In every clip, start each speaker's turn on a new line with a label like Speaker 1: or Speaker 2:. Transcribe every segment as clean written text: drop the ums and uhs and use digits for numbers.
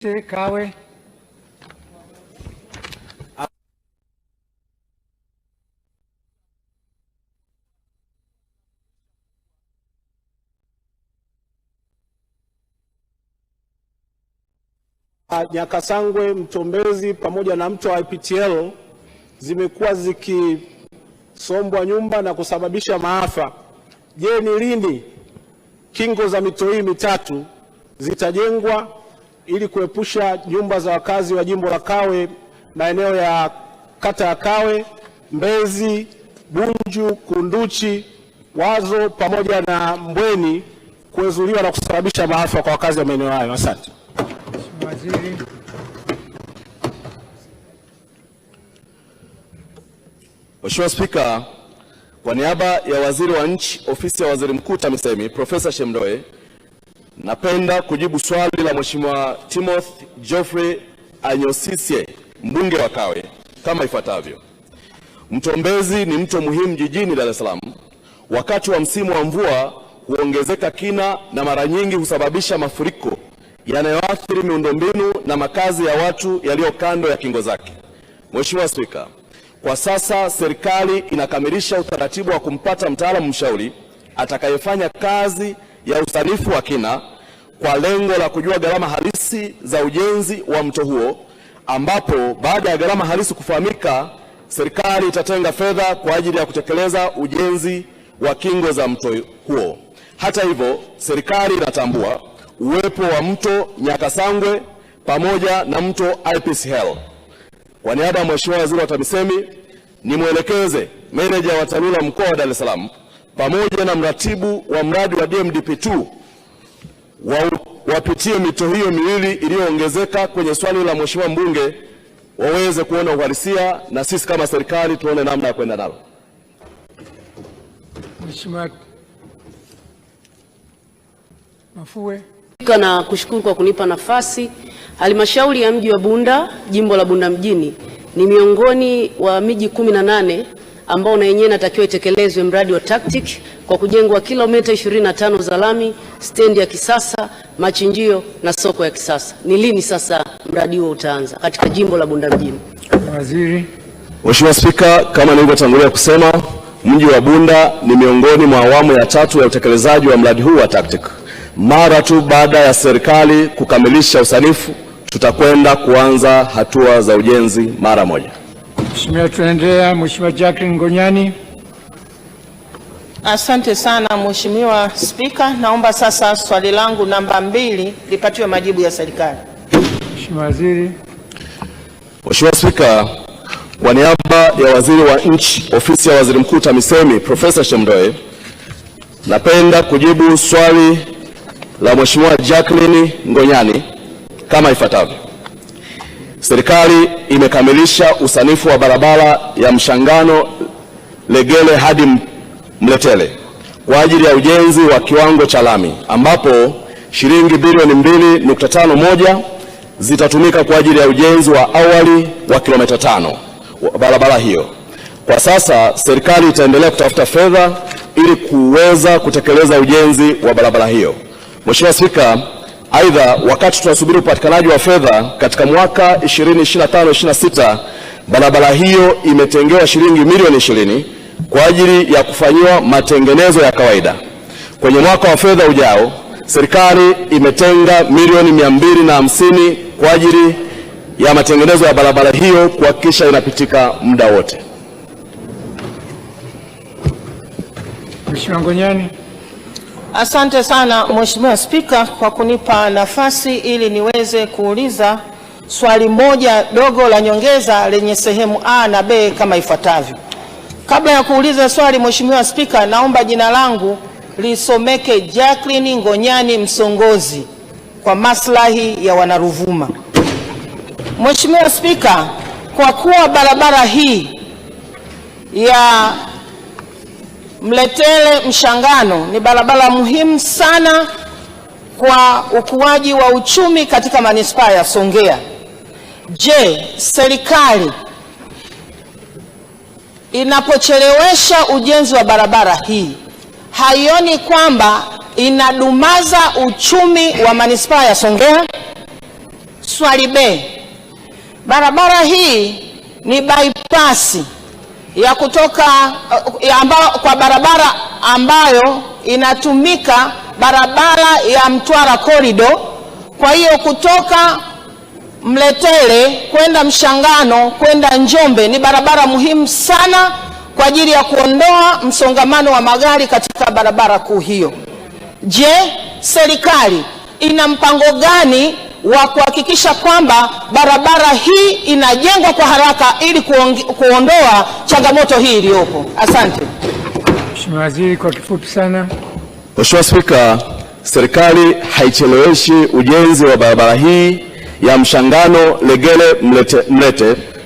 Speaker 1: Kawe.
Speaker 2: Nyakasangwe, Mtombezi pamoja na mto wa IPTL zimekuwa zikisombwa nyumba na kusababisha maafa. Je, ni lini kingo za mito hii mitatu zitajengwa ili kuepusha nyumba za wakazi wa jimbo la Kawe, maeneo ya kata ya Kawe, Mbezi, Bunju, Kunduchi, Wazo pamoja na Mbweni kuezuliwa na kusababisha maafa kwa wakazi wa maeneo hayo? Asante.
Speaker 1: Waziri.
Speaker 3: Mheshimiwa Spika, kwa niaba ya Waziri wa Nchi, Ofisi ya Waziri Mkuu TAMISEMI, Profesa Shemdoe, napenda kujibu swali la Mheshimiwa Timothy Geoffrey Anyosisye, mbunge wa Kawe, kama ifuatavyo. Mto Mbezi ni mto muhimu jijini Dar es Salaam. Wakati wa msimu wa mvua huongezeka kina na mara nyingi husababisha mafuriko yanayoathiri miundombinu na makazi ya watu yaliyo kando ya kingo zake. Mheshimiwa Spika, kwa sasa serikali inakamilisha utaratibu wa kumpata mtaalamu mshauri atakayefanya kazi ya usanifu wa kina kwa lengo la kujua gharama halisi za ujenzi wa mto huo, ambapo baada ya gharama halisi kufahamika, serikali itatenga fedha kwa ajili ya kutekeleza ujenzi wa kingo za mto huo. Hata hivyo, serikali inatambua uwepo wa mto Nyakasangwe pamoja na mto IPTL. Kwa niaba ya Mheshimiwa Waziri wa TAMISEMI, nimwelekeze meneja wa TARURA mkoa wa Dar es Salaam pamoja na mratibu wa mradi wa DMDP2 wapitie mito hiyo miwili iliyoongezeka kwenye swali la Mheshimiwa mbunge, waweze kuona uhalisia na sisi kama serikali tuone namna ya kwenda nalo.
Speaker 1: Mheshimiwa Mafue.
Speaker 4: Na kushukuru kwa kunipa nafasi. Halmashauri ya mji wa Bunda, jimbo la Bunda mjini, ni miongoni wa miji 18 ambao na yenyewe natakiwa itekelezwe mradi wa TACTIC kwa kujengwa kilomita 25 za lami, stendi ya kisasa, machinjio na soko ya kisasa. Ni lini sasa mradi huo utaanza katika jimbo la Bunda mjini?
Speaker 1: Waziri.
Speaker 3: Mheshimiwa Spika, kama nilivyotangulia kusema, mji wa Bunda ni miongoni mwa awamu ya 3 ya utekelezaji wa mradi huu wa TACTIC. Mara tu baada ya serikali kukamilisha usanifu, tutakwenda kuanza hatua za ujenzi mara moja.
Speaker 1: Mheshimiwa, tunaendelea. Mheshimiwa Jacqueline Ngonyani.
Speaker 5: Asante sana Mheshimiwa Spika, naomba sasa swali langu namba 2 lipatiwe majibu ya serikali.
Speaker 1: Mheshimiwa Waziri.
Speaker 3: Mheshimiwa Spika, kwa niaba ya Waziri wa Nchi, Ofisi ya Waziri Mkuu TAMISEMI, Profesa Shemdoe, napenda kujibu swali la Mheshimiwa Jacqueline Ngonyani kama ifuatavyo. Serikali imekamilisha usanifu wa barabara ya Mshangano Legele hadi Mletele kwa ajili ya ujenzi wa kiwango cha lami, ambapo shilingi bilioni 2.51 zitatumika kwa ajili ya ujenzi wa awali wa kilomita 5 wa barabara hiyo. Kwa sasa serikali itaendelea kutafuta fedha ili kuweza kutekeleza ujenzi wa barabara hiyo. Mheshimiwa Spika, aidha, wakati tunasubiri upatikanaji wa fedha katika mwaka 2025-26, barabara hiyo imetengewa shilingi milioni 20 kwa ajili ya kufanyiwa matengenezo ya kawaida. Kwenye mwaka wa fedha ujao, serikali imetenga milioni 250 kwa ajili ya matengenezo ya barabara hiyo kuhakikisha inapitika muda wote.
Speaker 1: Mheshimiwa Ngonyani.
Speaker 5: Asante sana Mheshimiwa Spika kwa kunipa nafasi ili niweze kuuliza swali moja dogo la nyongeza lenye sehemu A na B kama ifuatavyo. Kabla ya kuuliza swali, Mheshimiwa Spika, naomba jina langu lisomeke Jacqueline Ngonyani Msongozi kwa maslahi ya wanaruvuma. Mheshimiwa Spika, kwa kuwa barabara hii ya Mletele Mshangano ni barabara muhimu sana kwa ukuaji wa uchumi katika manispaa ya Songea, je, serikali inapochelewesha ujenzi wa barabara hii haioni kwamba inadumaza uchumi wa manispaa ya Songea? Swali B, barabara hii ni bypass ya kutoka kwa barabara ambayo inatumika barabara ya Mtwara Corridor. Kwa hiyo kutoka Mletele kwenda Mshangano kwenda Njombe ni barabara muhimu sana kwa ajili ya kuondoa msongamano wa magari katika barabara kuu hiyo. Je, serikali ina mpango gani wa kuhakikisha kwamba barabara hii inajengwa kwa haraka ili kuondoa changamoto hii iliyopo? Asante.
Speaker 1: Mheshimiwa Waziri, kwa kifupi sana.
Speaker 3: Mheshimiwa Spika, serikali haicheleweshi ujenzi wa barabara hii ya Mshangano Legele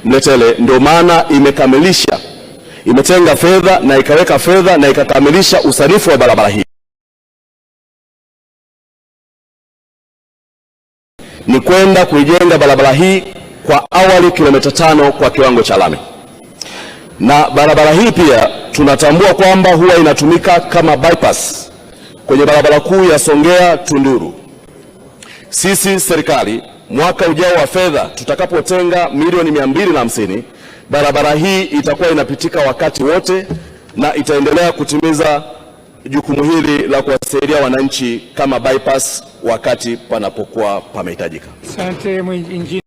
Speaker 3: Mletele, ndio maana imetenga fedha na ikaweka fedha na ikakamilisha usanifu wa barabara hii. Ni kwenda kuijenga barabara hii kwa awali kilomita 5 kwa kiwango cha lami. Na barabara hii pia tunatambua kwamba huwa inatumika kama bypass kwenye barabara kuu ya Songea Tunduru. Sisi serikali mwaka ujao wa fedha tutakapotenga milioni 250, barabara hii itakuwa inapitika wakati wote na itaendelea kutimiza jukumu hili la kuwasaidia wananchi kama bypass wakati panapokuwa pamehitajika.
Speaker 1: Asante.